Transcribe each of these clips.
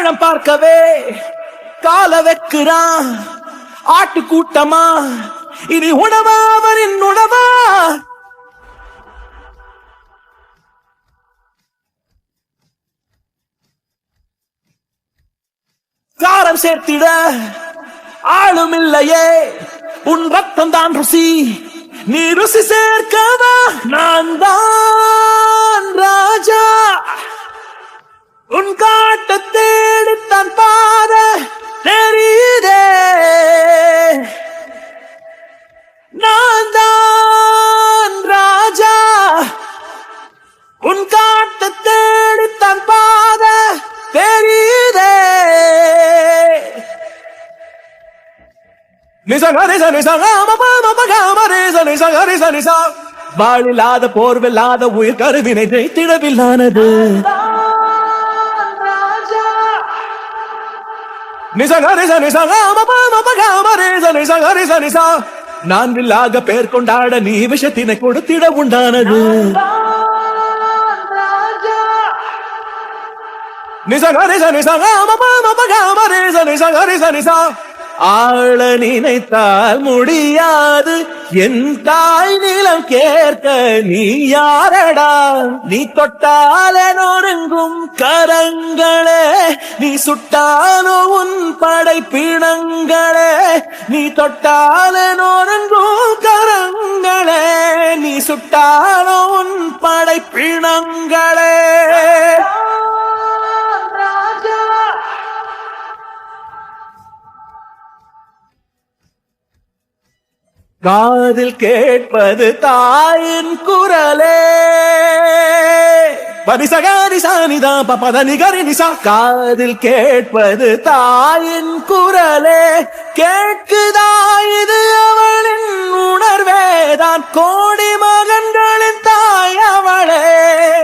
பழம் பார்க்கவே கால வைக்கிறான் ஆட்டு கூட்டமா, இனி உணவா அவரின் உணவா? காரம் சேர்த்திட ஆளும் இல்லையே, உன் ரத்தம் தான் ருசி, நீ ருசி சேர்க்கவா? நான் தான் ராஜா, உன் காட்ட தேடித்தான் பாத தெரியுதே. நான் தான் ராஜா, உன் காட்ட தேடித்தான் பாத தெரியுதே. வாழில்லாத போர்வில்லாத உயிர் கருவினை ஜெயித்திடவில்லானது. நான்கில்லாக பேர் கொண்டாட நீ விஷத்தினை கொடுத்திட உண்டானது. ஆள நினைத்தால் முடியாது, என் தாய் நிலம் கேட்க நீ யாரடா? நீ தொட்டால நொறுங்கும் கரங்களே, நீ சுட்டாலோ உன் படைப்பிணங்களே. நீ தொட்டால நொறுங்கும் கரங்களே, நீ சுட்டாலோ உன் படைப்பிணங்களே. காதில் கேட்பது தாயின் குரலே, பரிசகாரிசானிதா பபதனி கரினிசா. காதில் கேட்பது தாயின் குரலே, கேட்குதா இது அவளின் உணர்வேதான், கோடி மகன்களின் தாய் அவளே.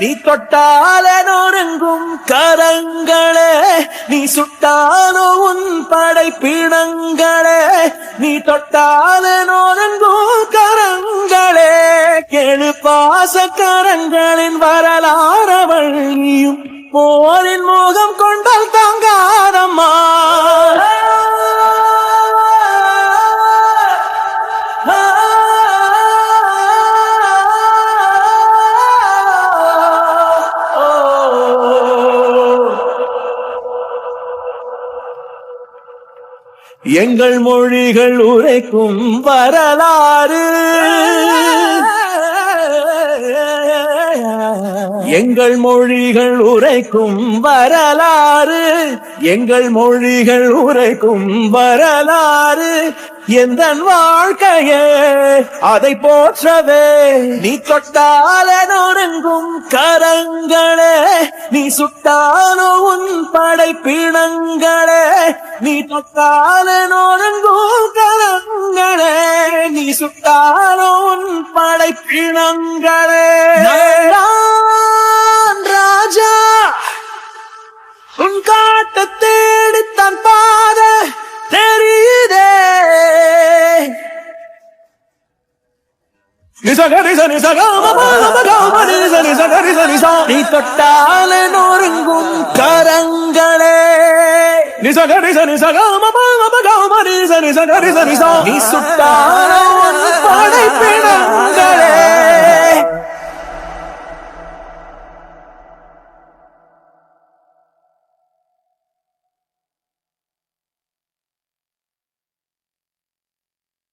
நீ தொட்டால நொறுங்கும் கரங்களே, நீ சுட்டாலோ உன் படைப்பிணங்களே. நீ தொட்டால நொறுங்கும் கரங்களே, கேளு பாச கரங்களின் வரலாறவள். நீயும் போரின் முகம் கொண்டால் தாங்காதம்மா. எங்கள் மொழிகள் உரைக்கும் வரலாறு, எங்கள் மொழிகள் உரைக்கும் வரலாறு, எங்கள் மொழிகள் உரைக்கும் வரலாறு. எந்த வாழ்க்கையே அதை போற்றவே, நீ தொட்டால நொறுங்கும் கரங்களே, நீ சுட்டாலோ உன் படைப்பிணங்களே. நீ தொட்டால நொறுங்கும் கரங்களே, நீ சுட்டாலோ உன் படைப்பிணங்களே. ராஜா, உன் காட்ட தேடித்தான் பாத தெரியுதே. நீ தொட்டால நொறுங்கும் கரங்களே, நீ சுட்டால உன் படைப்பிணங்களே.